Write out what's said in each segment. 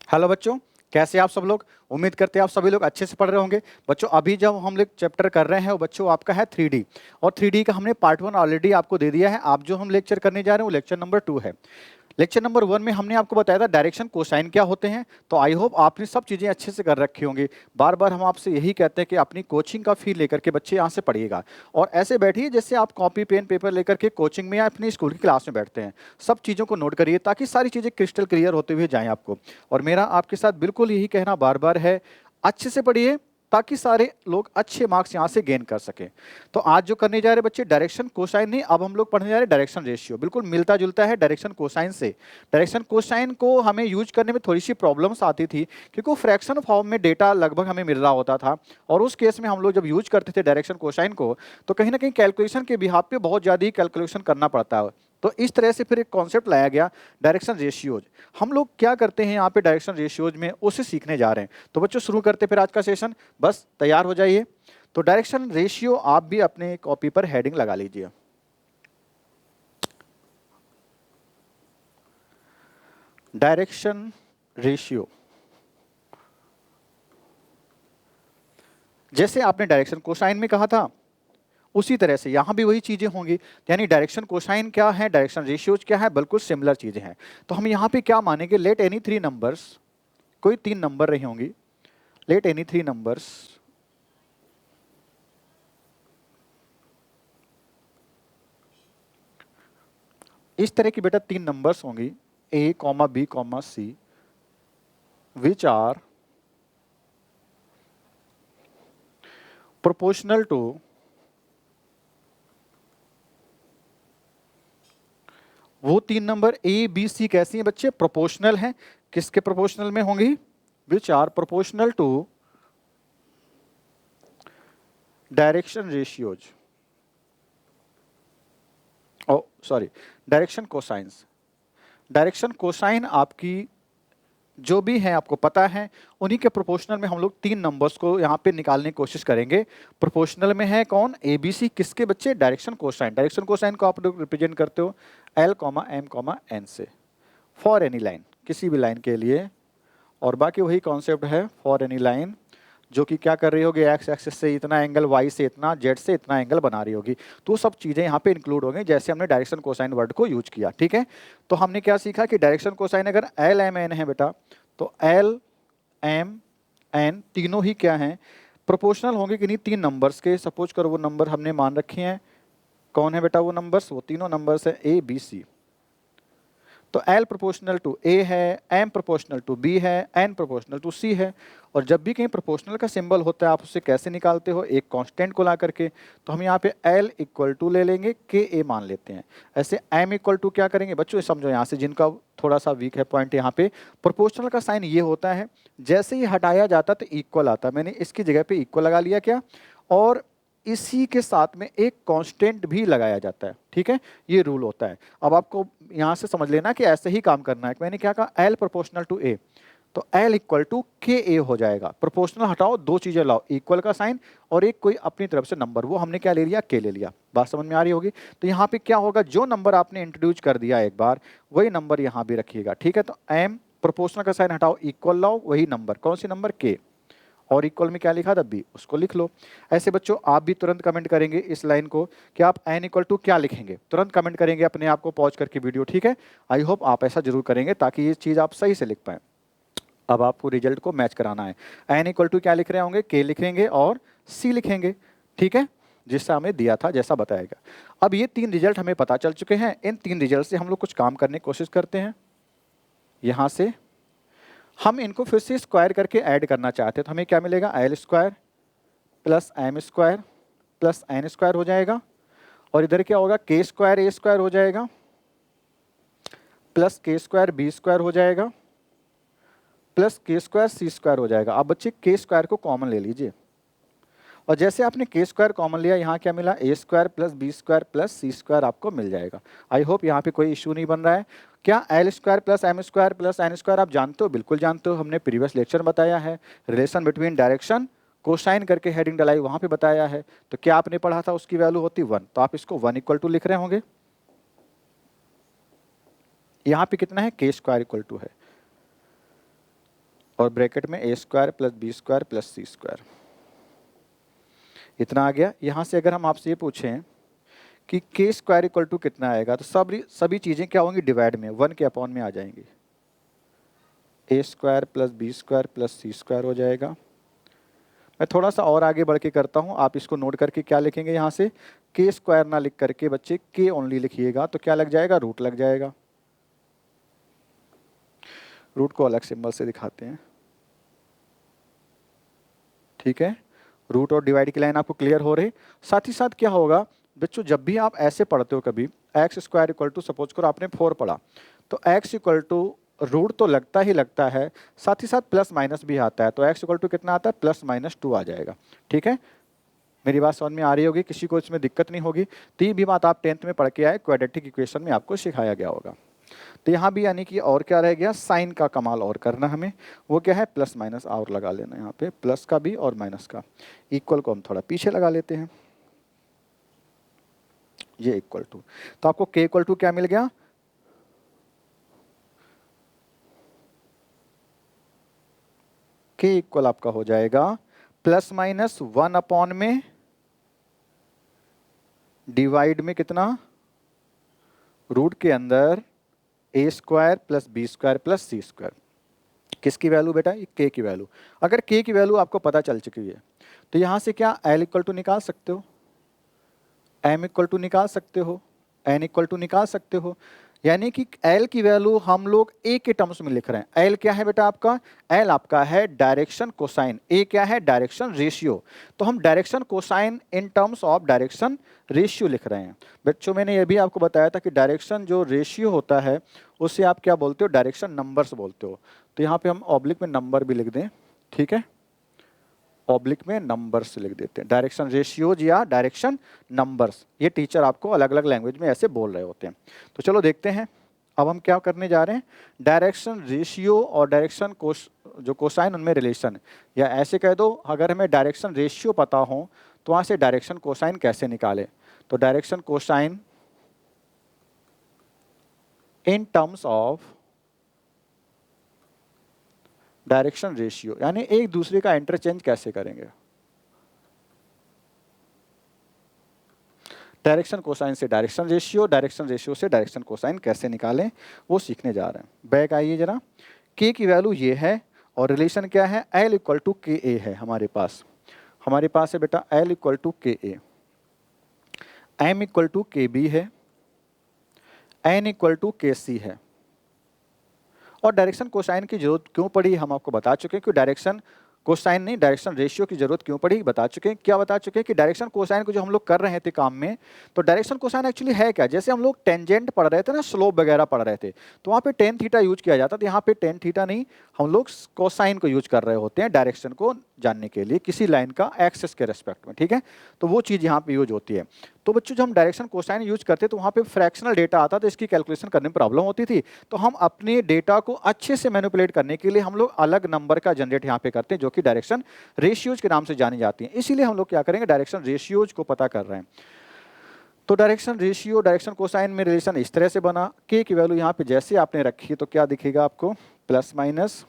Hello बच्चों, कैसे आप सब लोग। उम्मीद करते हैं आप सभी लोग अच्छे से पढ़ रहे होंगे। बच्चों अभी जब हम लोग चैप्टर कर रहे हैं वो बच्चों आपका है 3D। और 3D का हमने पार्ट 1 ऑलरेडी आपको दे दिया है। आप जो हम लेक्चर करने जा रहे हैं वो लेक्चर नंबर 2 है। लेक्चर नंबर 1 में हमने आपको बताया था डायरेक्शन कोसाइन क्या होते हैं। तो आई होप आपने सब चीज़ें अच्छे से कर रखी होंगी। बार बार हम आपसे यही कहते हैं कि अपनी कोचिंग का फी लेकर के बच्चे यहाँ से पढ़िएगा और ऐसे बैठिए जैसे आप कॉपी पेन पेपर लेकर के कोचिंग में या अपनी स्कूल की क्लास में बैठते हैं। सब चीज़ों को नोट करिए ताकि सारी चीज़ें क्रिस्टल क्लियर होते हुए जाएं आपको। और मेरा आपके साथ बिल्कुल यही कहना बार बार है, अच्छे से पढ़िए ताकि सारे लोग अच्छे मार्क्स यहाँ से गेन कर सकें। तो आज जो करने जा रहे बच्चे डायरेक्शन कोसाइन नहीं, अब हम लोग पढ़ने जा रहे हैं डायरेक्शन रेशियो। बिल्कुल मिलता जुलता है डायरेक्शन कोसाइन से। डायरेक्शन कोसाइन को हमें यूज करने में थोड़ी सी प्रॉब्लम्स आती थी क्योंकि वो फ्रैक्शन फॉर्म में डेटा लगभग हमें मिल रहा होता था। और उस केस में हम लोग जब यूज करते थे डायरेक्शन कोसाइन को तो कहीं ना कहीं कैलकुलेशन के बिहाफ पे बहुत ज़्यादा ही कैलकुलेशन करना पड़ता है। तो इस तरह से फिर एक कॉन्सेप्ट लाया गया डायरेक्शन रेशियोज। हम लोग क्या करते हैं यहाँ पे डायरेक्शन रेशियोज में उसे सीखने जा रहे हैं। तो बच्चों शुरू करते फिर आज का सेशन, बस तैयार हो जाइए। तो डायरेक्शन रेशियो आप भी अपने कॉपी पर हेडिंग लगा लीजिए। डायरेक्शन रेशियो, जैसे आपने डायरेक्शन कोसाइन में कहा था उसी तरह से यहाँ भी वही चीजें होंगी। यानी डायरेक्शन कोसाइन क्या है, डायरेक्शन रेशियोज क्या है, बिल्कुल सिमिलर चीजें हैं। तो हम यहाँ पे क्या मानेंगे, लेट एनी थ्री नंबर्स, कोई 3 नंबर रही होंगी, लेट एनी 3 नंबर्स इस तरह की बेटा 3 नंबर्स होंगी A comma B comma C which are proportional to वो 3 नंबर ए बी सी कैसी हैं बच्चे, प्रोपोर्शनल हैं। किसके प्रोपोर्शनल में होंगी, which are proportional to direction ratios, oh sorry direction cosines. Direction cosine आपकी जो भी है आपको पता है, उन्हीं के प्रोपोर्शनल में हम लोग 3 नंबर्स को यहाँ पे निकालने की कोशिश करेंगे। प्रोपोर्शनल में है कौन, ए बी सी, किसके बच्चे, डायरेक्शन कोसाइन। डायरेक्शन कोसाइन को आप लोग रिप्रेजेंट करते हो L comma M comma N से, फॉर एनी लाइन, किसी भी लाइन के लिए। और बाकी वही कॉन्सेप्ट है फॉर एनी लाइन जो कि क्या कर रही होगी, एक्स एक्सिस से इतना एंगल, वाई से इतना, जेड से इतना एंगल बना रही होगी। तो सब चीज़ें यहाँ पे इंक्लूड हो गई जैसे हमने डायरेक्शन कोसाइन वर्ड को यूज किया। ठीक है, तो हमने क्या सीखा कि डायरेक्शन कोसाइन अगर एल एम एन है बेटा तो एल एम एन तीनों ही क्या हैं, प्रोपोर्शनल होंगे किन्हीं 3 नंबर्स के। सपोज करो वो नंबर हमने मान रखे हैं, कौन है बेटा वो नंबर्स, वो तीनों नंबर्स है ए बी सी। तो L प्रोपोर्शनल टू A है, M प्रोपोर्शनल टू B है, N प्रोपोर्शनल टू C है। और जब भी कहीं प्रोपोर्शनल का सिंबल होता है आप उससे कैसे निकालते हो, एक कांस्टेंट को ला करके। तो हम यहाँ पे L इक्वल टू ले लेंगे, KA मान लेते हैं। ऐसे M इक्वल टू क्या करेंगे बच्चों, समझो यहाँ से जिनका थोड़ा सा वीक है पॉइंट, यहाँ पे प्रोपोर्शनल का साइन ये होता है जैसे ही हटाया जाता तो इक्वल आता। मैंने इसकी जगह पे इक्वल लगा लिया क्या, और इसी के साथ में एक कांस्टेंट भी लगाया जाता है। ठीक है, ये रूल होता है। अब आपको यहां से समझ लेना कि ऐसे ही काम करना है। मैंने क्या कहा, L प्रोपोर्शनल टू A, तो L इक्वल टू के ए हो जाएगा। प्रोपोर्शनल हटाओ, 2 चीजें लाओ, इक्वल का साइन और एक कोई अपनी तरफ से नंबर, वो हमने क्या ले लिया, के ले लिया। बात समझ में आ रही होगी। तो यहाँ पे क्या होगा, जो नंबर आपने इंट्रोड्यूस कर दिया एक बार वही नंबर यहाँ भी रखिएगा। ठीक है, तो M प्रोपोर्शनल का साइन हटाओ, इक्वल लाओ, वही नंबर, कौन सी नंबर, के, और इक्वल में क्या लिखा था बी, उसको लिख लो। ऐसे बच्चों आप भी तुरंत कमेंट करेंगे इस लाइन को कि आप एन इक्वल टू क्या लिखेंगे, तुरंत कमेंट करेंगे अपने आप को पॉज करके वीडियो। ठीक है, आई होप आप ऐसा जरूर करेंगे ताकि ये चीज़ आप सही से लिख पाएं। अब आपको रिजल्ट को मैच कराना है। एन इक्वल टू क्या लिख रहे होंगे, के लिखेंगे और सी लिखेंगे। ठीक है, जिससे हमें दिया था जैसा बताएगा। अब ये 3 रिजल्ट हमें पता चल चुके हैं। इन 3 रिजल्ट से हम लोग कुछ काम करने की कोशिश करते हैं। यहाँ से हम इनको फिर से स्क्वायर करके ऐड करना चाहते हैं तो हमें क्या मिलेगा, L square plus M square plus N square हो जाएगा। और इधर क्या होगा, के स्क्वायर ए स्क्वायर हो जाएगा प्लस के स्क्वायर बी स्क्वायर हो जाएगा प्लस के स्क्वायर सी स्क्वायर हो जाएगा। अब बच्चे के स्क्वायर को कॉमन ले लीजिए, और जैसे आपने के स्क्वायर कॉमन लिया यहाँ क्या मिला, A square plus B square plus C square आपको मिल जाएगा। आई होप यहाँ पे कोई इशू नहीं बन रहा है। क्या L square plus M square plus N square आप जानते हो, बिल्कुल जानते हो, हमने प्रीवियस लेक्चर बताया है। रिलेशन बिटवीन डायरेक्शन कोसाइन करके हेडिंग डलाई वहाँ पे बताया है। तो क्या आपने पढ़ा था, उसकी वैल्यू होती 1, तो आप इसको 1 इक्वल टू लिख रहे होंगे। यहाँ पे कितना है, के स्क्वायर इक्वल टू है और ब्रैकेट में A square plus B square plus C square, इतना आ गया। यहाँ से अगर हम आपसे ये पूछें कि के स्क्वायर इक्वल टू कितना आएगा, तो सभी चीज़ें क्या होंगी, डिवाइड में 1 के अपॉन में आ जाएंगी। A square plus B square plus C square हो जाएगा। मैं थोड़ा सा और आगे बढ़ के करता हूँ, आप इसको नोट करके क्या लिखेंगे, यहाँ से के स्क्वायर ना लिख करके बच्चे के ओनली लिखिएगा, तो क्या लग जाएगा, रूट लग जाएगा। रूट को अलग सिंबल से दिखाते हैं, ठीक है। रूट और डिवाइड की लाइन आपको क्लियर हो रही। साथ ही साथ क्या होगा बच्चों, जब भी आप ऐसे पढ़ते हो कभी x square equal to, suppose करो आपने 4 पढ़ा, तो एक्स इक्वल टू रूट तो लगता ही लगता है, साथ ही साथ प्लस माइनस भी आता है, तो एक्स इक्वल टू कितना आता है, +-2 आ जाएगा, ठीक है। मेरी बात समझ में आ रही होगी, किसी को इसमें दिक्कत नहीं होगी। तो ये भी बात आप 10th में पढ़ के आए, क्वाड्रेटिक इक्वेशन में आपको सिखाया गया होगा। तो यहाँ भी यानी कि और क्या रह गया, साइन का कमाल और करना हमें, वो क्या है, प्लस माइनस और लगा लेना, यहाँ पे प्लस का भी और माइनस का। इक्वल को हम थोड़ा पीछे लगा लेते हैं, ये इक्वल टू, तो आपको के इक्वल टू क्या मिल गया, के इक्वल आपका हो जाएगा +-1 अपॉन में डिवाइड में कितना, रूट के अंदर A square plus B square plus C square. किसकी वैल्यू बेटा, ये के की वैल्यू। अगर के की वैल्यू आपको पता चल चुकी है, तो यहाँ से क्या एल इक्वल टू निकाल सकते हो, एम इक्वल टू निकाल सकते हो, एन इक्वल टू निकाल सकते हो। यानी कि एल की वैल्यू हम लोग ए के टर्म्स में लिख रहे हैं। एल क्या है बेटा आपका, एल आपका है डायरेक्शन कोसाइन, ए क्या है डायरेक्शन रेशियो। तो हम direction cosine in terms of direction ratio लिख रहे हैं। बच्चों मैंने ये भी आपको बताया था कि डायरेक्शन जो रेशियो होता है उसे आप क्या बोलते हो, डायरेक्शन नंबर्स बोलते हो। तो यहाँ पे हम ऑब्लिक में नंबर भी लिख दें, ठीक है, ऑब्लिक में नंबर्स लिख देते हैं, डायरेक्शन रेशियोज या डायरेक्शन नंबर्स। ये टीचर आपको अलग अलग लैंग्वेज में ऐसे बोल रहे होते हैं। तो चलो देखते हैं, अब हम क्या करने जा रहे हैं, डायरेक्शन रेशियो और डायरेक्शन जो कोसाइन उनमें रिलेशन, या ऐसे कह दो अगर हमें डायरेक्शन रेशियो पता हो तो वहाँ से डायरेक्शन कोसाइन कैसे निकाले। तो direction cosine in terms of direction ratio, यानी एक दूसरे का इंटरचेंज कैसे करेंगे। डायरेक्शन कोसाइन से डायरेक्शन रेशियो, डायरेक्शन रेशियो से डायरेक्शन कोसाइन कैसे निकालें, वो सीखने जा रहे हैं। बैक आइए जरा, के की वैल्यू ये है और रिलेशन क्या है, एल इक्वल टू के ए है हमारे पास है बेटा एल इक्वल टू के ए, एम इक्वल टू के बी है, एन इक्वल टू के सी है। और डायरेक्शन कोसाइन की जरूरत क्यों पड़ी हम आपको बता चुके हैं, कि डायरेक्शन कोसाइन नहीं डायरेक्शन रेशियो की जरूरत क्यों पड़ी बता चुके हैं। क्या बता चुके हैं कि डायरेक्शन कोसाइन को जो हम लोग कर रहे थे काम में, तो डायरेक्शन कोसाइन एक्चुअली है क्या, जैसे हम लोग टेंजेंट पढ़ रहे थे ना, स्लोप वगैरह पढ़ रहे थे, तो वहाँ पे टेन थीटा यूज किया जाता था, यहाँ पे टेन थीटा नहीं, हम लोग कोसाइन को यूज कर रहे होते हैं डायरेक्शन को जानने के लिए किसी लाइन का एक्सेस के रेस्पेक्ट में, ठीक है। तो वो चीज़ यहाँ पे यूज होती है। तो बच्चों जब हम डायरेक्शन कोसाइन यूज करते तो वहाँ पे फ्रैक्शनल डेटा आता था, इसकी कैलकुलेशन करने में प्रॉब्लम होती थी, तो हम अपने डेटा को अच्छे से मैनिपुलेट करने के लिए हम लोग अलग नंबर का जनरेट यहाँ पे करते हैं, जो कि डायरेक्शन रेशियोज के नाम से जानी जाती हैं। इसीलिए हम लोग क्या करेंगे, डायरेक्शन रेशियोज को पता कर रहे हैं। तो डायरेक्शन रेशियो डायरेक्शन कोसाइन में रिलेशन इस तरह से बना, के की वैल्यू यहाँ पे जैसे आपने रखी तो क्या दिखेगा आपको, प्लस माइनस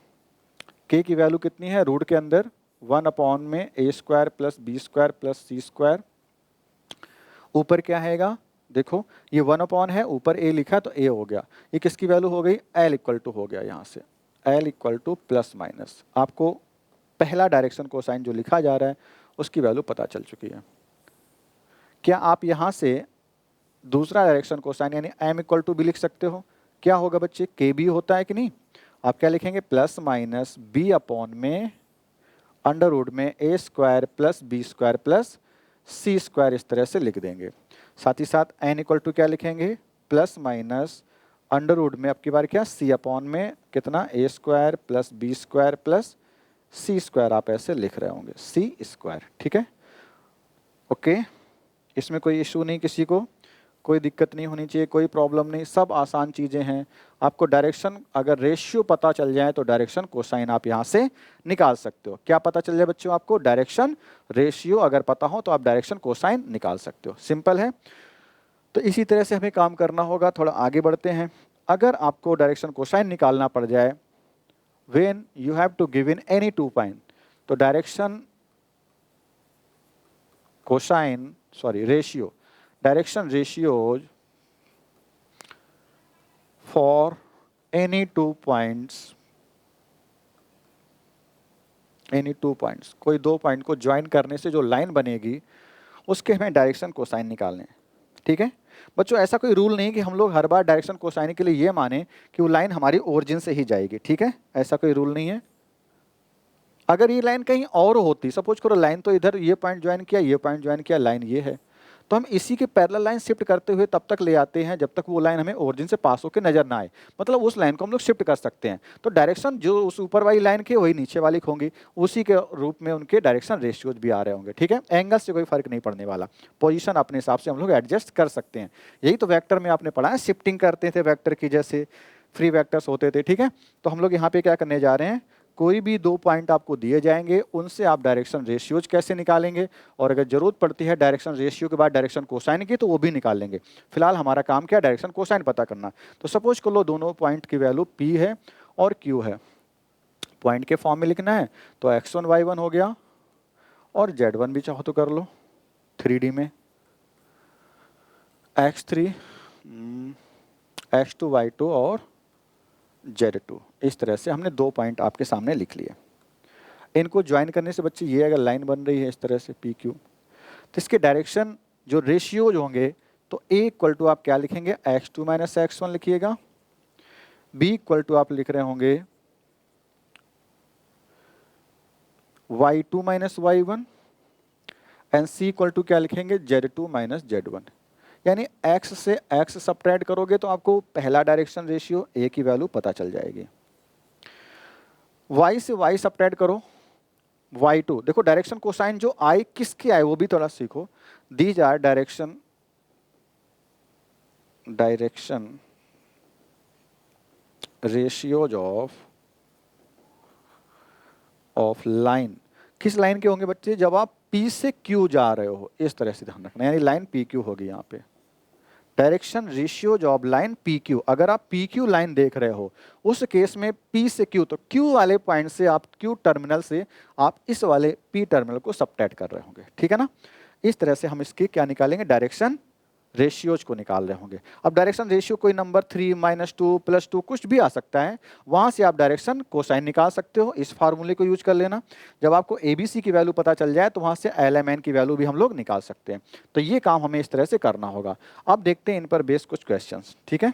के की वैल्यू कितनी है, रूट के अंदर 1 अपॉन में A square plus B square plus C square, ऊपर क्या हैगा, देखो ये 1 अपॉन है, ऊपर ए लिखा तो ए हो गया, ये किसकी वैल्यू हो गई, एल इक्वल टू हो गया, यहाँ से L equal two plus minus, आपको पहला डायरेक्शन कोसाइन जो लिखा जा रहा है उसकी वैल्यू पता चल चुकी है। क्या आप यहाँ से दूसरा डायरेक्शन कोसाइन यानी एम इक्वल टू भी लिख सकते हो, क्या होगा बच्चे, के बी होता है कि नहीं, आप क्या लिखेंगे, प्लस माइनस बी अपॉन में अंडर रूट में A square plus B square plus C square, इस तरह से लिख देंगे। साथ ही साथ एन इक्वल टू क्या लिखेंगे, प्लस माइनस अंडर रूट में अब की बार क्या, सी अपॉन में कितना, A square plus B square plus C square, आप ऐसे लिख रहे होंगे सी स्क्वायर, ठीक है। ओके, इसमें कोई इशू नहीं, किसी को कोई दिक्कत नहीं होनी चाहिए, कोई प्रॉब्लम नहीं, सब आसान चीज़ें हैं। आपको डायरेक्शन अगर रेशियो पता चल जाए तो डायरेक्शन कोसाइन आप यहाँ से निकाल सकते हो। क्या पता चल जाए बच्चों आपको, डायरेक्शन रेशियो अगर पता हो तो आप डायरेक्शन कोसाइन निकाल सकते हो, सिंपल है। तो इसी तरह से हमें काम करना होगा। थोड़ा आगे बढ़ते हैं। अगर आपको डायरेक्शन कोसाइन निकालना पड़ जाए when you have to give in any 2 point, तो direction cosine ratio, direction ratios for any 2 points, any 2 points, कोई 2 पॉइंट को ज्वाइन करने से जो लाइन बनेगी उसके हमें डायरेक्शन कोसाइन निकालने हैं। ठीक है बच्चों, ऐसा कोई रूल नहीं कि हम लोग हर बार डायरेक्शन कोसाइन के लिए ये माने कि वो लाइन हमारी ओरिजिन से ही जाएगी। ठीक है, ऐसा कोई रूल नहीं है। अगर ये लाइन कहीं और होती, सपोज करो लाइन तो इधर ये पॉइंट ज्वाइन किया, ये पॉइंट ज्वाइन किया, लाइन ये है, तो हम इसी के पैरेलल लाइन शिफ्ट करते हुए तब तक ले आते हैं जब तक वो लाइन हमें ओरिजिन से पास होकर नजर ना आए, मतलब उस लाइन को हम लोग शिफ्ट कर सकते हैं। तो डायरेक्शन जो उस ऊपर वाली लाइन की वही नीचे वाली की होंगी, उसी के रूप में उनके डायरेक्शन रेशियोज भी आ रहे होंगे। ठीक है, एंगल से कोई फर्क नहीं पड़ने वाला, पोजीशन अपने हिसाब से हम लोग एडजस्ट कर सकते हैं। यही तो वेक्टर में आपने पढ़ा है, शिफ्टिंग करते थे वेक्टर की, जैसे फ्री वेक्टर्स होते थे। ठीक है, तो हम लोग यहाँ पे क्या करने जा रहे हैं, कोई भी 2 पॉइंट आपको दिए जाएंगे, उनसे आप डायरेक्शन रेशियोज कैसे निकालेंगे, और अगर जरूरत पड़ती है डायरेक्शन रेशियो के बाद डायरेक्शन कोसाइन की तो वो भी निकाल लेंगे। फिलहाल हमारा काम क्या है, डायरेक्शन कोसाइन पता करना। तो सपोज कर लो दोनों पॉइंट की वैल्यू P है और Q है, पॉइंट के फॉर्म में लिखना है तो x1 y1 हो गया, और z1 भी चाहो तो कर लो 3D में, x3 x2 y2 और z2। इस तरह से हमने 2 पॉइंट आपके सामने लिख लिए। इनको ज्वाइन करने से बच्चे ये अगर लाइन बन रही है इस तरह से PQ, तो इसके डायरेक्शन जो रेशियोज होंगे, तो A इक्वल टू आप क्या लिखेंगे, x2 माइनस x1 लिखिएगा, B इक्वल टू आप लिख रहे होंगे y2 minus y1, and C equal to क्या लिखेंगे, z2 माइनस z1। यानी x से x सब्ट्रैक्ट करोगे तो आपको पहला डायरेक्शन रेशियो A की वैल्यू पता चल जाएगी। y से y सब्ट्रैक्ट करो, y2, देखो डायरेक्शन कोसाइन जो I किसके आए वो भी थोड़ा सीखो। These are direction ratios of line. किस लाइन के होंगे बच्चे, जब आप P से Q जा रहे हो, इस तरह से ध्यान रखना, यानी लाइन PQ होगी यहाँ पे। Direction ratios of line PQ, अगर आप PQ लाइन देख रहे हो उस केस में P से Q, तो Q वाले पॉइंट से आप Q टर्मिनल से आप इस वाले P टर्मिनल को सब्ट्रैक्ट कर रहे होंगे। ठीक है ना, इस तरह से हम इसकी क्या निकालेंगे, डायरेक्शन रेशियोज को निकाल रहे होंगे। अब डायरेक्शन रेशियो कोई नंबर 3 -2 +2 कुछ भी आ सकता है, वहां से आप डायरेक्शन कोसाइन निकाल सकते हो। इस फार्मूले को यूज कर लेना, जब आपको ABC की वैल्यू पता चल जाए तो वहां से LMN की वैल्यू भी हम लोग निकाल सकते हैं। तो ये काम हमें इस तरह से करना होगा। अब देखते हैं इन पर बेस कुछ क्वेश्चंस। ठीक है,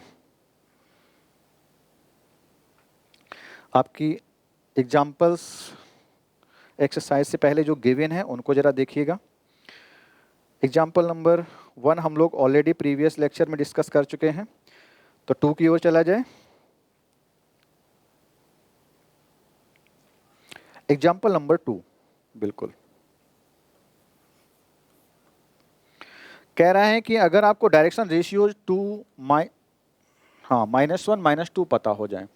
आपकी एग्जाम्पल्स एक्सरसाइज से पहले जो गिवन है उनको जरा देखिएगा। एग्जाम्पल नंबर 1 हम लोग ऑलरेडी प्रीवियस लेक्चर में डिस्कस कर चुके हैं, तो 2 की ओर चला जाए। एग्जाम्पल नंबर 2 बिल्कुल कह रहा है कि अगर आपको डायरेक्शन रेशियो -1 -2 पता हो जाए,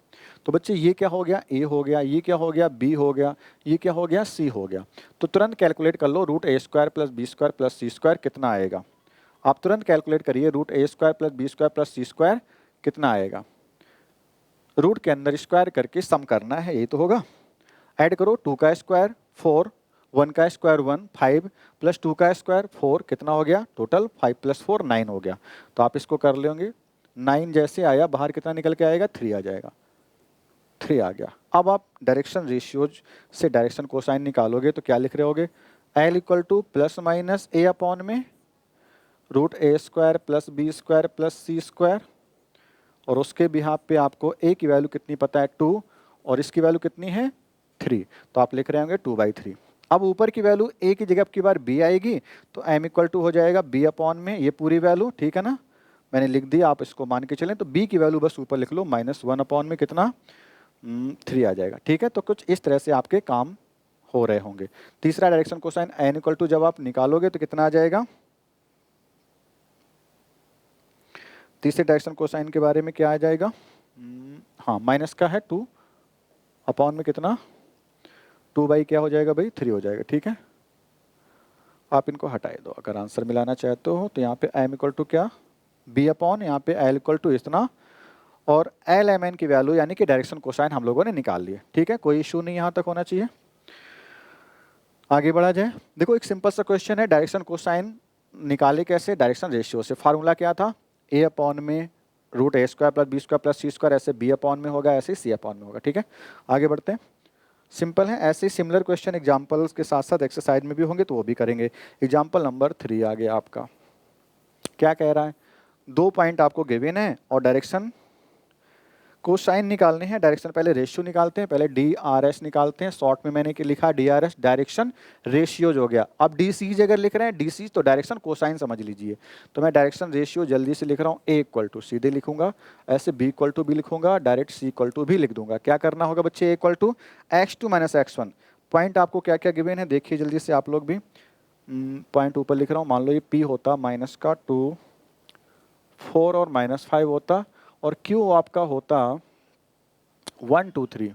तो बच्चे ये क्या हो गया, A हो गया, ये क्या हो गया, B हो गया, ये क्या हो गया, C हो गया। तो तुरंत कैलकुलेट कर लो, √A² + B² + C² कितना आएगा। आप तुरंत कैलकुलेट करिए, √A² + B² + C² कितना आएगा। रूट के अंदर स्क्वायर करके सम करना है, ये तो होगा। ऐड करो, 2 का स्क्वायर 4, 1 का स्क्वायर 1, 5 + 2 का स्क्वायर 4, कितना हो गया टोटल, 5 + 4 9 हो गया। तो आप इसको कर लेंगे, 9 जैसे आया बाहर कितना निकल के आएगा, 3 आ जाएगा, 3 आ गया। अब आप डायरेक्शन रेशियोज से डायरेक्शन कोसाइन निकालोगे तो क्या लिख रहे होगे, L इक्वल टू +- A में √A² + B² + C², और उसके बिहाफ पे आपको A की वैल्यू कितनी पता है 2, और इसकी वैल्यू कितनी है 3, तो आप लिख रहे होंगे 2/3। अब ऊपर की वैल्यू A की जगह की बार B आएगी, तो M इक्वल टू हो जाएगा B में ये पूरी वैल्यू। ठीक है ना, मैंने लिख दिया, आप इसको मान के चलें। तो B की वैल्यू बस ऊपर लिख लो, -1 में कितना 3 आ जाएगा। ठीक है, तो कुछ इस तरह से आपके काम हो रहे होंगे। तीसरा direction cosine n equal to जब आप निकालोगे तो कितना आ जाएगा, तीसरे डायरेक्शन कोसाइन के बारे में क्या आ जाएगा, हाँ माइनस का है 2 में कितना 2 क्या हो जाएगा भाई, 3 हो जाएगा। ठीक है, आप इनको हटाए दो। अगर आंसर मिलाना चाहते हो तो यहाँ पे m इक्वल टू क्या B/, यहाँ पे L इक्वल टू इतना, और एल एम एन की वैल्यू यानी कि डायरेक्शन कोसाइन हम लोगों ने निकाल लिए। ठीक है, कोई इशू नहीं यहाँ तक होना चाहिए। आगे बढ़ा जाए। देखो एक सिंपल सा क्वेश्चन है, डायरेक्शन कोसाइन निकाले कैसे, डायरेक्शन रेशियो से। फार्मूला क्या था, ए अपॉन में root A square plus B square plus C square, ऐसे बी अपॉन में होगा, ऐसे सी अपॉन में होगा। ठीक है, आगे बढ़ते हैं। सिंपल है, ऐसे ही सिमिलर क्वेश्चन एग्जाम्पल्स के साथ साथ एक्सरसाइज में भी होंगे तो वो भी करेंगे। एग्जाम्पल नंबर 3 आ गया आपका। क्या कह रहा है, 2 पॉइंट आपको गिवन है और डायरेक्शन कोसाइन निकालने हैं। डायरेक्शन पहले रेशियो निकालते हैं, पहले डी आर एस निकालते हैं। शॉर्ट में मैंने लिखा D R S, direction ratio हो गया। अब डी सीज अगर लिख रहे हैं, डी सीज तो डायरेक्शन कोसाइन समझ लीजिए। तो मैं डायरेक्शन रेशियो जल्दी से लिख रहा हूँ, ए इक्वल टू सीधे लिखूंगा, ऐसे बी इक्वल टू भी लिखूंगा, डायरेक्ट सी इक्वल टू भी लिख दूंगा। क्या करना होगा बच्चे, A equal to X two minus X one. Point आपको क्या क्या गिवन है देखिए जल्दी से आप लोग भी। पॉइंट ऊपर लिख रहा हूँ, मान लो ये पी होता माइनस का 2 4 और माइनस 5 होता, और क्यू आपका होता 1 2 3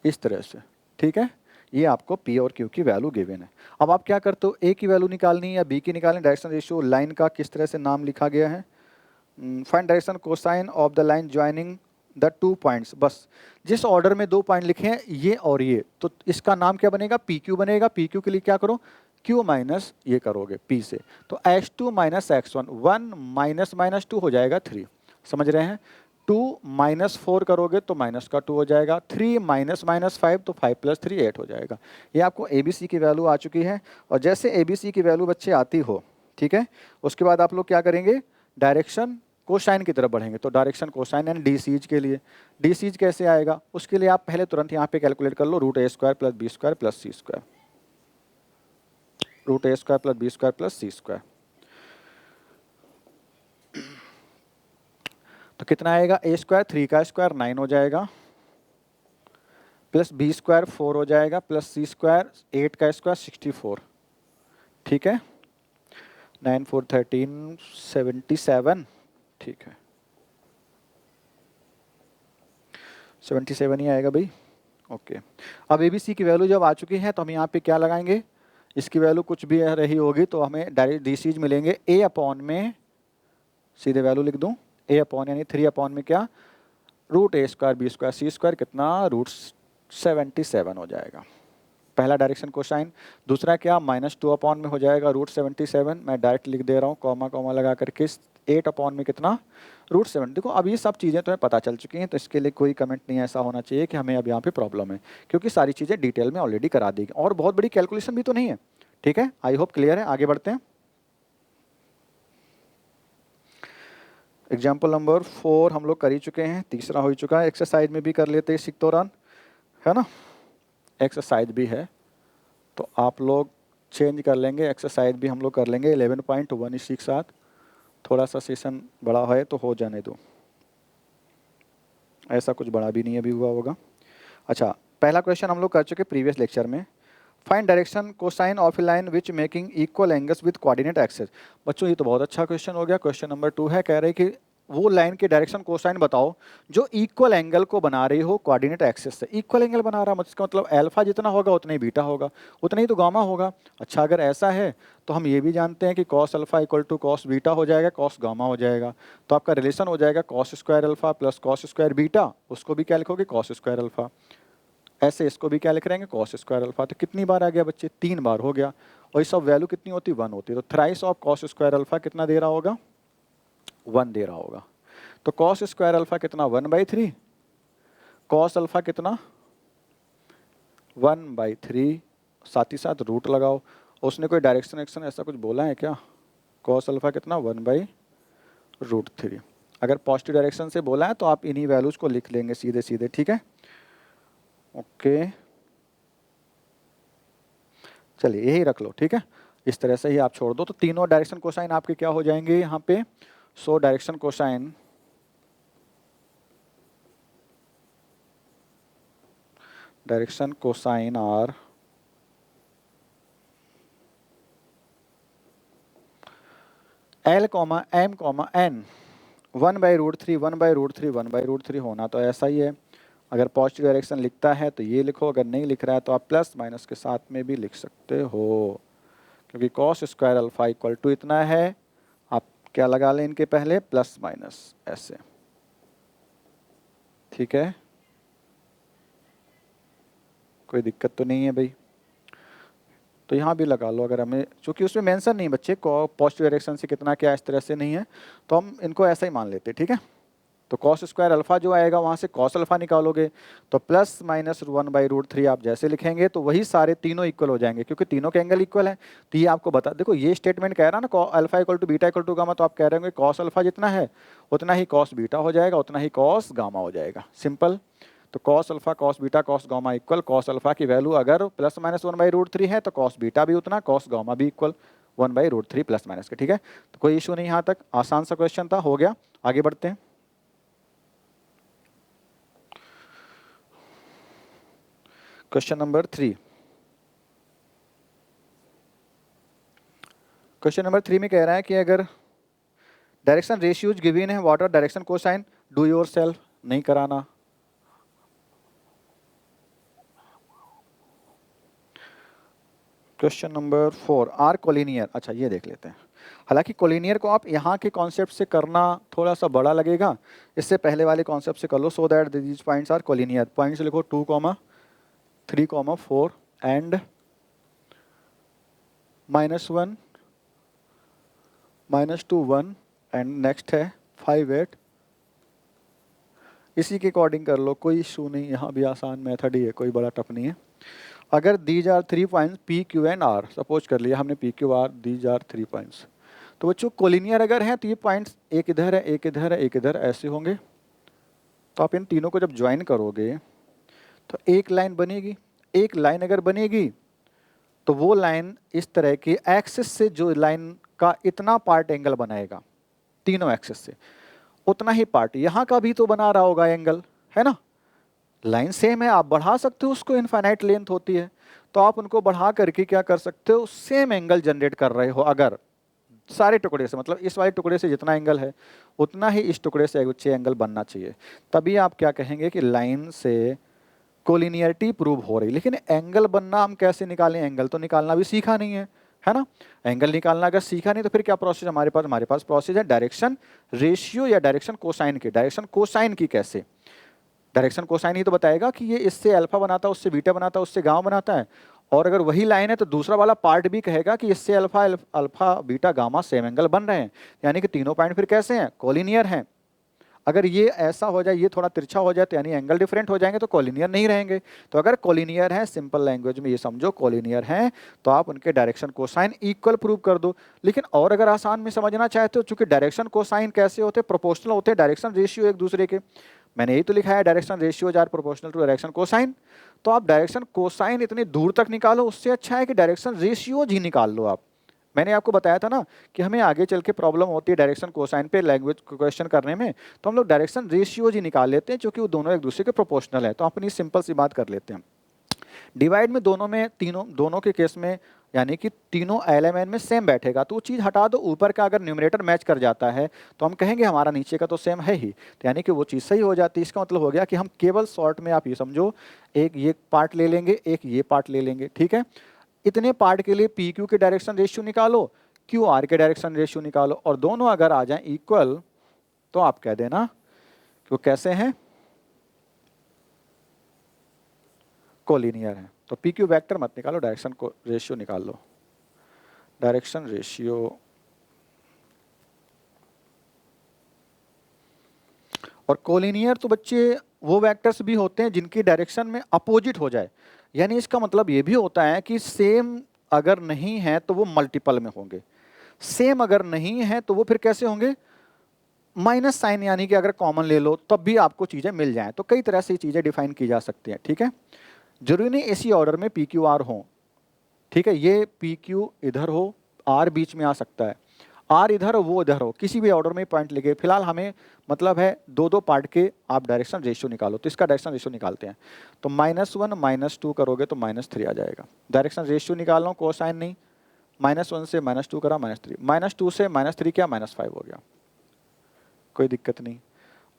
इस तरह से। ठीक है, ये आपको P और Q की वैल्यू गिवन है। अब आप क्या करते हो, A की वैल्यू निकालनी है या B की निकालनी। डायरेक्शन रेशियो लाइन का किस तरह से नाम लिखा गया है, find direction cosine of the line joining the 2 points. बस जिस ऑर्डर में 2 पॉइंट लिखे हैं ये और ये, तो इसका नाम क्या बनेगा, PQ बनेगा। PQ के लिए क्या करो, Q माइनस ये करोगे P से, तो x2 minus x1, 1 minus minus 2 हो जाएगा 3। समझ रहे हैं, 2 माइनस 4 करोगे तो माइनस का 2 हो जाएगा, 3 माइनस माइनस 5 तो 5 प्लस 3 8 हो जाएगा। ये आपको ABC की वैल्यू आ चुकी है। और जैसे ABC की वैल्यू बच्चे आती हो, ठीक है, उसके बाद आप लोग क्या करेंगे, डायरेक्शन कोसाइन की तरफ बढ़ेंगे। तो direction cosine and D Cs के लिए, डी सीज कैसे आएगा, उसके लिए आप पहले तुरंत यहाँ पे कैलकुलेट कर लो, root A square plus B square plus C square, root A square plus B square plus C square. तो कितना आएगा, ए स्क्वायर 3 का स्क्वायर 9 हो जाएगा, प्लस बी स्क्वायर 4 हो जाएगा, प्लस सी स्क्वायर 8 का स्क्वायर 64। ठीक है, 9 4 13 77। ठीक है, 77 ही आएगा भाई। ओके, अब ABC की वैल्यू जब आ चुकी है तो हम यहाँ पे क्या लगाएंगे, इसकी वैल्यू कुछ भी रही होगी तो हमें डायरेक्ट डी सीज मिलेंगे। ए अपॉन में सीधे वैल्यू लिख दूं, ए अपॉन यानी 3 अपॉन में क्या, root A square B square C square, कितना रूट 77 हो जाएगा। पहला डायरेक्शन कोसाइन। दूसरा क्या, -2 अपॉन में हो जाएगा रूट 77। मैं डायरेक्ट लिख दे रहा हूँ कॉमा कॉमा लगा करके, 8 अपॉन में कितना, रूट 7। देखो अब ये सब चीज़ें तुम्हें पता चल चुकी हैं, तो इसके लिए कोई कमेंट नहीं ऐसा होना चाहिए कि हमें अब यहाँ पे प्रॉब्लम है, क्योंकि सारी चीज़ें डिटेल में ऑलरेडी करा दी गई और बहुत बड़ी कैलकुलेशन भी तो नहीं है। ठीक है, आई होप क्लियर है। आगे बढ़ते हैं। एग्जाम्पल नंबर 4 हम लोग कर ही चुके हैं, तीसरा हो चुका है। एक्सरसाइज में भी कर लेते हैं इसी दौरान, है ना, एक्सरसाइज भी है तो आप लोग चेंज कर लेंगे, एक्सरसाइज भी हम लोग कर लेंगे 11.1 इसी के साथ। थोड़ा सा सेशन बड़ा है तो हो जाने दो, ऐसा कुछ बड़ा भी नहीं अभी हुआ होगा। अच्छा, पहला क्वेश्चन हम लोग कर चुके प्रीवियस लेक्चर में। Find direction cosine of A line which making equal angles with coordinate axes. बच्चों ये तो बहुत अच्छा क्वेश्चन हो गया। क्वेश्चन नंबर 2 है, कह रहे कि वो लाइन के डायरेक्शन कोसाइन बताओ जो इक्वल एंगल को बना रही हो कोऑर्डिनेट एक्सेस से। इक्वल एंगल बना रहा मतलब अल्फा जितना होगा उतना ही बीटा होगा, उतना ही तो गामा होगा। अच्छा, अगर ऐसा है तो हम ये भी जानते हैं कि cos alpha equal to cos beta हो जाएगा, कॉस गामा हो जाएगा। तो आपका रिलेशन हो जाएगा cos square alpha plus cos square beta, उसको भी क्या लिखोगे, कॉस स्क्वायर अल्फा। ऐसे इसको भी क्या लिख रहे हैं, कॉस स्क्वायर अल्फा। तो कितनी बार आ गया बच्चे, 3 बार हो गया। और ये सब वैल्यू कितनी होती है, 1 होती है। तो thrice of cos square alpha कितना दे रहा होगा, 1 दे रहा होगा। तो कॉस स्क्वायर अल्फा कितना, 1/3, कॉस अल्फा कितना 1/3, साथ ही साथ रूट लगाओ। उसने कोई डायरेक्शन एक्शन ऐसा कुछ बोला है क्या, कॉस अल्फा कितना 1/√3। अगर पॉजिटिव डायरेक्शन से बोला है तो आप इन्हीं वैल्यूज को लिख लेंगे सीधे सीधे। ठीक है, ओके, चलिए यही रख लो। ठीक है, इस तरह से ही आप छोड़ दो। तो तीनों डायरेक्शन कोसाइन आपके क्या हो जाएंगे यहाँ पे, so direction cosine are L, M, N 1/√3 1/√3 1/√3 होना तो ऐसा ही है। अगर पॉजिटिव डायरेक्शन लिखता है तो ये लिखो, अगर नहीं लिख रहा है तो आप प्लस माइनस के साथ में भी लिख सकते हो, क्योंकि cos square alpha equal to इतना है। आप क्या लगा लें इनके पहले, प्लस माइनस ऐसे। ठीक है, कोई दिक्कत तो नहीं है भाई। तो यहाँ भी लगा लो, अगर हमें, चूंकि उसमें मेंशन नहीं बच्चे पॉजिटिव डायरेक्शन से कितना क्या इस तरह से नहीं है, तो हम इनको ऐसा ही मान लेते हैं, ठीक है। तो कॉस स्क्वायर अल्फा जो आएगा वहाँ से कॉस अल्फा निकालोगे, तो प्लस माइनस 1/√3 आप जैसे लिखेंगे तो वही सारे तीनों इक्वल हो जाएंगे, क्योंकि तीनों के एंगल इक्वल हैं। तो ये आपको बता, देखो ये स्टेटमेंट कह रहा है ना alpha equal to beta equal to gamma, तो आप कह रहे होंगे कॉस अल्फा जितना है उतना ही कॉस बीटा हो जाएगा, उतना ही कॉस गामा हो जाएगा, सिंपल। तो cos alpha cos beta cos gamma equal, cos alpha की वैल्यू अगर प्लस माइनस 1/√3 है तो कॉस बीटा भी उतना, कॉस गामा भी इक्वल 1/√3 प्लस माइनस के, ठीक है। तो कोई इशू नहीं, यहाँ तक आसान सा क्वेश्चन था, हो गया। आगे बढ़ते हैं। Question number 3। क्वेश्चन नंबर 3 में कह रहा है कि अगर डायरेक्शन रेशियोज गिवन है, what are direction cosine, do yourself, नहीं कराना। क्वेश्चन नंबर 4, आर कोलिनियर, अच्छा ये देख लेते हैं। हालांकि कोलिनियर को आप यहाँ के कॉन्सेप्ट से करना थोड़ा सा बड़ा लगेगा, इससे पहले वाले कॉन्सेप्ट से कर लो, so that these points are collinear. Points लिखो 2, 3, 4 एंड -1, -2, 1 एंड नेक्स्ट है 5, 8। इसी के अकॉर्डिंग कर लो, कोई इशू नहीं, यहाँ भी आसान मेथड ही है, कोई बड़ा टफ नहीं है। अगर these are 3 points P Q and R, suppose कर लिया हमने P Q R, these are 3 points, तो बच्चों कोलिनियर अगर हैं तो ये पॉइंट्स एक इधर है, एक इधर है, एक इधर, ऐसे होंगे। तो आप इन तीनों को जब ज्वाइन करोगे तो एक लाइन बनेगी। एक लाइन अगर बनेगी तो वो लाइन इस तरह की एक्सिस से, जो लाइन का इतना पार्ट एंगल बनाएगा तीनों एक्सिस से, उतना ही पार्ट यहाँ का भी तो बना रहा होगा एंगल, है ना। लाइन सेम है, आप बढ़ा सकते हो उसको, इनफाइनाइट लेंथ होती है, तो आप उनको बढ़ा करके क्या कर सकते हो, सेम एंगल जनरेट कर रहे हो। अगर सारे टुकड़े से, मतलब इस वाले टुकड़े से जितना एंगल है उतना ही इस टुकड़े से अच्छे एंगल बनना चाहिए, तभी आप क्या कहेंगे कि लाइन से कोलिनियरिटी प्रूव हो रही। लेकिन एंगल बनना हम कैसे निकालें, एंगल तो निकालना भी सीखा नहीं है ना। एंगल निकालना अगर सीखा नहीं तो फिर क्या प्रोसेस हमारे पास प्रोसेस है डायरेक्शन रेशियो या डायरेक्शन कोसाइन की। डायरेक्शन कोसाइन की कैसे, डायरेक्शन कोसाइन ही तो बताएगा कि ये इससे अल्फा बनाता है, उससे बीटा बनाता है, उससे गामा बनाता है। और अगर वही लाइन है तो दूसरा वाला पार्ट भी कहेगा कि इससे alpha beta gamma same angle बन रहे हैं, यानी कि तीनों पॉइंट फिर कैसे हैं, कोलिनियर हैं। अगर ये ऐसा हो जाए, ये थोड़ा तिरछा हो जाए, तो यानी एंगल डिफरेंट हो जाएंगे, तो कोलिनियर नहीं रहेंगे। तो अगर कोलिनियर है, सिंपल लैंग्वेज में ये समझो कोलिनियर हैं, तो आप उनके डायरेक्शन कोसाइन इक्वल प्रूव कर दो। लेकिन और अगर आसान में समझना चाहते हो, चूंकि डायरेक्शन कोसाइन कैसे होते हैं, प्रोपोर्शनल होते हैं, डायरेक्शन रेशियो एक दूसरे के। मैंने यही तो लिखा है, direction ratios are proportional to direction cosine. तो आप डायरेक्शन कोसाइन इतनी दूर तक निकालो, उससे अच्छा है कि डायरेक्शन रेशियोज ही निकाल लो आप। मैंने आपको बताया था ना कि हमें आगे चल के प्रॉब्लम होती है डायरेक्शन कोसाइन पे लैंग्वेज क्वेश्चन करने में, तो हम लोग डायरेक्शन रेशियोज ही निकाल लेते हैं, क्योंकि वो दोनों एक दूसरे के प्रोपोर्शनल है। तो अपनी सिंपल सी बात कर लेते हैं। डिवाइड में दोनों के केस में, यानी कि तीनों एलिमेंट में सेम बैठेगा, तो वो चीज़ हटा दो। ऊपर का अगर न्यूमरेटर मैच कर जाता है तो हम कहेंगे हमारा नीचे का तो सेम है ही, तो यानी कि वो चीज़ सही हो जाती है। इसका मतलब हो गया कि हम केवल शॉर्ट में आप ये समझो, एक ये पार्ट ले लेंगे, एक ये पार्ट ले लेंगे, ठीक है। इतने पार्ट के लिए पी क्यू के डायरेक्शन रेशियो निकालो, क्यू आर के डायरेक्शन रेशियो निकालो, और दोनों अगर आ जाएं इक्वल तो आप कह देना कि वो कैसे हैं, कोलिनियर हैं। तो पी क्यू वेक्टर मत निकालो, डायरेक्शन को रेशियो निकाल लो, डायरेक्शन रेशियो। और कोलिनियर तो बच्चे वो वेक्टर्स भी होते हैं जिनकी डायरेक्शन में अपोजिट हो जाए, यानी इसका मतलब ये भी होता है कि सेम अगर नहीं है तो वो मल्टीपल में होंगे, सेम अगर नहीं है तो वो फिर कैसे होंगे, माइनस साइन, यानी कि अगर कॉमन ले लो तब भी आपको चीजें मिल जाएं। तो कई तरह से चीजें डिफाइन की जा सकती हैं, ठीक है। जरूरी नहीं इसी ऑर्डर में पी क्यू आर हो, ठीक है। ये पी क्यू इधर हो, आर बीच में आ सकता है, आर इधर हो, वो इधर हो, किसी भी ऑर्डर में पॉइंट लेके। फिलहाल हमें मतलब है दो दो पार्ट के आप डायरेक्शन रेशियो निकालो, तो इसका डायरेक्शन रेशियो निकालते हैं। तो -1 -2 करोगे तो -3 आ जाएगा। डायरेक्शन रेशियो निकाल लो, कोसाइन नहीं, -1 से -2 करा -3, -2 से -3 क्या, -5 हो गया, कोई दिक्कत नहीं।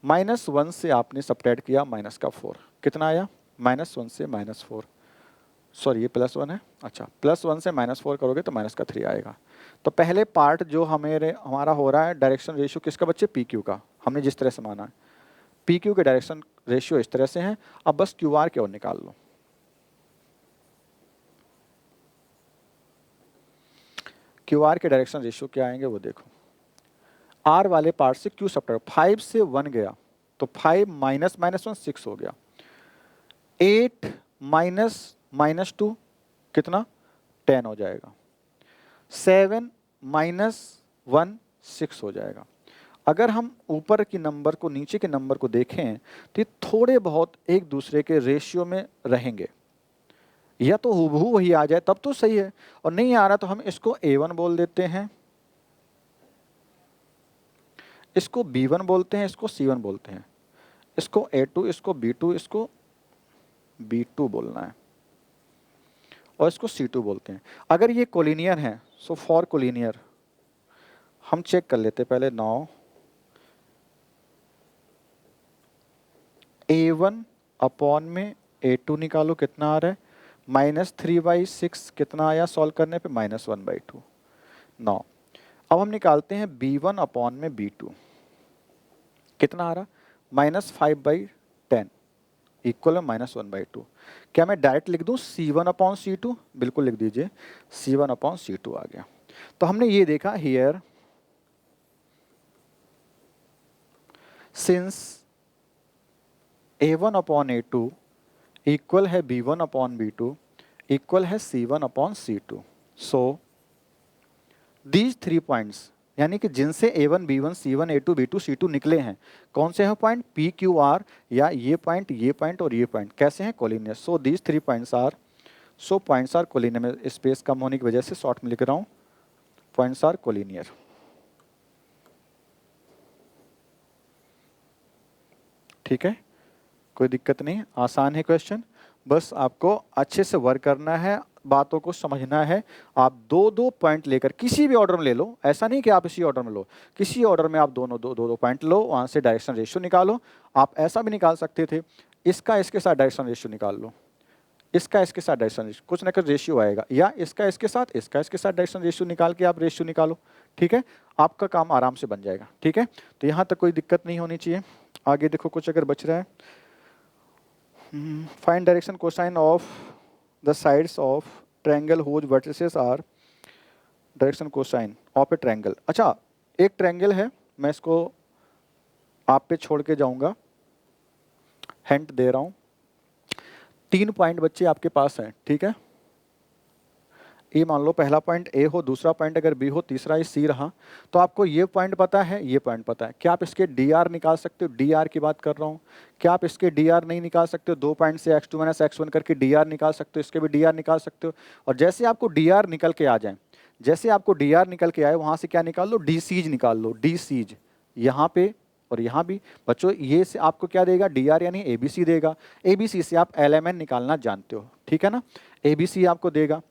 -1 से आपने सब्ट्रैक्ट किया -4, कितना आया, -1 से -4, सॉरी ये +1 है, अच्छा +1 से -4 करोगे तो -3 आएगा। तो पहले पार्ट जो हमारा हो रहा है डायरेक्शन रेशियो किसका बच्चे, पी क्यू का, हमने जिस तरह से माना है। पी क्यू के डायरेक्शन रेशियो इस तरह से हैं। अब बस क्यू आर की ओर निकाल लो। क्यू आर के डायरेक्शन रेशियो क्या आएंगे वो देखो। आर वाले पार्ट से क्यू सब्ट्रैक्ट, 5 से 1 गया तो 5 माइनस माइनस 1 6 हो गया। 8 माइनस माइनस 2 कितना 10 हो जाएगा। 7 माइनस 1 6 हो जाएगा। अगर हम ऊपर की नंबर को नीचे के नंबर को देखें तो ये थोड़े बहुत एक दूसरे के रेशियो में रहेंगे, या तो हूबहू वही आ जाए तब तो सही है, और नहीं आ रहा तो हम इसको A1 बोल देते हैं, इसको B1 बोलते हैं, इसको C1 बोलते हैं, इसको A2, इसको B2, इसको B2 बोलना है, और इसको C2 बोलते हैं। अगर ये कोलिनियर है सो फॉर कोलिनियर हम चेक कर लेते पहले। नाउ A1 अपॉन में A2 निकालो कितना आ रहा है, -3/6 कितना आया सॉल्व करने पे, -1/2। नाउ अब हम निकालते हैं B1 अपॉन में B2 कितना आ रहा, -5/10 इक्वल है -1/2। क्या मैं डायरेक्ट लिख दूं C1 अपॉन C2? बिल्कुल लिख दीजिए, C1 अपॉन C2 आ गया। तो हमने ये देखा here since A1 upon A2 equal है B1 अपॉन B2 इक्वल है C1 upon C2। So these 3 points यानी कि जिनसे A1 B1 C1 A2 B2 C2 निकले हैं, कौन से हैं पॉइंट, PQR, या ये पॉइंट और ये पॉइंट कैसे हैं, collinear. So these 3 points are collinear. में स्पेस कम होने की वजह से शॉर्ट में लिख रहा हूं, पॉइंट्स आर कोलिनियर। ठीक है, कोई दिक्कत नहीं, आसान है क्वेश्चन, बस आपको अच्छे से वर्क करना है, बातों को समझना है। आप दो पॉइंट लेकर किसी भी ऑर्डर में ले लो, ऐसा नहीं कि आप इसी ऑर्डर में लो, किसी ऑर्डर में आप दोनों दो पॉइंट लो, वहां से डायरेक्शन रेशियो निकालो। आप ऐसा भी निकाल सकते थे, इसका इसके साथ डायरेक्शन रेशियो निकाल लो, इसका इसके साथ डायरेक्शन रेशियो, कुछ ना कुछ रेशियो आएगा, या इसका इसके साथ डायरेक्शन रेशियो निकाल के आप रेशियो निकालो। ठीक है, आपका काम आराम से बन जाएगा। ठीक है, तो यहाँ तक कोई दिक्कत नहीं होनी चाहिए। आगे देखो कुछ अगर बच रहा है, find direction cosine of the sides of triangle whose vertices are, direction cosine of a triangle. अच्छा, एक ट्रायंगल है, मैं इसको आप पे छोड़ के जाऊंगा, हिंट दे रहा हूं। 3 पॉइंट बच्चे आपके पास हैं, ठीक है, ये मान लो पहला पॉइंट A हो, दूसरा पॉइंट अगर B हो, तीसरा ये C रहा, तो आपको ये पॉइंट पता है, ये पॉइंट पता है। क्या आप इसके DR निकाल सकते हो? DR की बात कर रहा हूँ। क्या आप इसके DR नहीं निकाल सकते हो? 2 पॉइंट से x2 - x1 करके DR निकाल सकते हो, इसके भी DR निकाल सकते हो। और जैसे आपको DR निकल के आ जाए, जैसे आपको DR निकल के आए, वहाँ से क्या निकाल लो, DCs निकाल लो, DCs यहाँ पे और यहाँ भी। बच्चों ये से आपको क्या देगा, DR यानी ABC देगा। ABC से आप LMN निकालना जानते हो, ठीक है ना, ABC आपको देगा,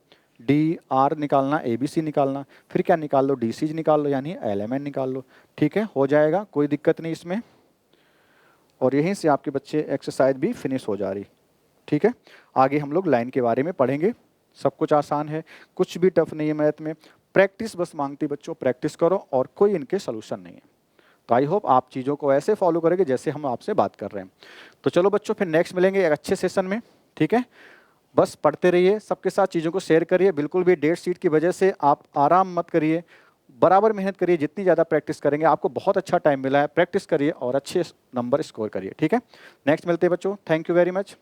DR निकालना, ABC निकालना, फिर क्या निकाल लो, DCs निकाल लो यानी LMN निकाल लो। ठीक है, हो जाएगा, कोई दिक्कत नहीं इसमें। और यहीं से आपके बच्चे एक्सरसाइज भी फिनिश हो जा रही। ठीक है, आगे हम लोग लाइन के बारे में पढ़ेंगे। सब कुछ आसान है, कुछ भी टफ नहीं है मैथ में, प्रैक्टिस बस मांगती बच्चों, प्रैक्टिस करो और कोई इनके सोल्यूशन नहीं है। तो आई होप आप चीज़ों को ऐसे फॉलो करेंगे जैसे हम आपसे बात कर रहे हैं। तो चलो बच्चों, फिर नेक्स्ट मिलेंगे एक अच्छे सेशन में। ठीक है, बस पढ़ते रहिए, सबके साथ चीज़ों को शेयर करिए, बिल्कुल भी डेट शीट की वजह से आप आराम मत करिए, बराबर मेहनत करिए। जितनी ज़्यादा प्रैक्टिस करेंगे, आपको बहुत अच्छा टाइम मिला है, प्रैक्टिस करिए और अच्छे नंबर स्कोर करिए। ठीक है, नेक्स्ट मिलते हैं बच्चों, थैंक यू वेरी मच।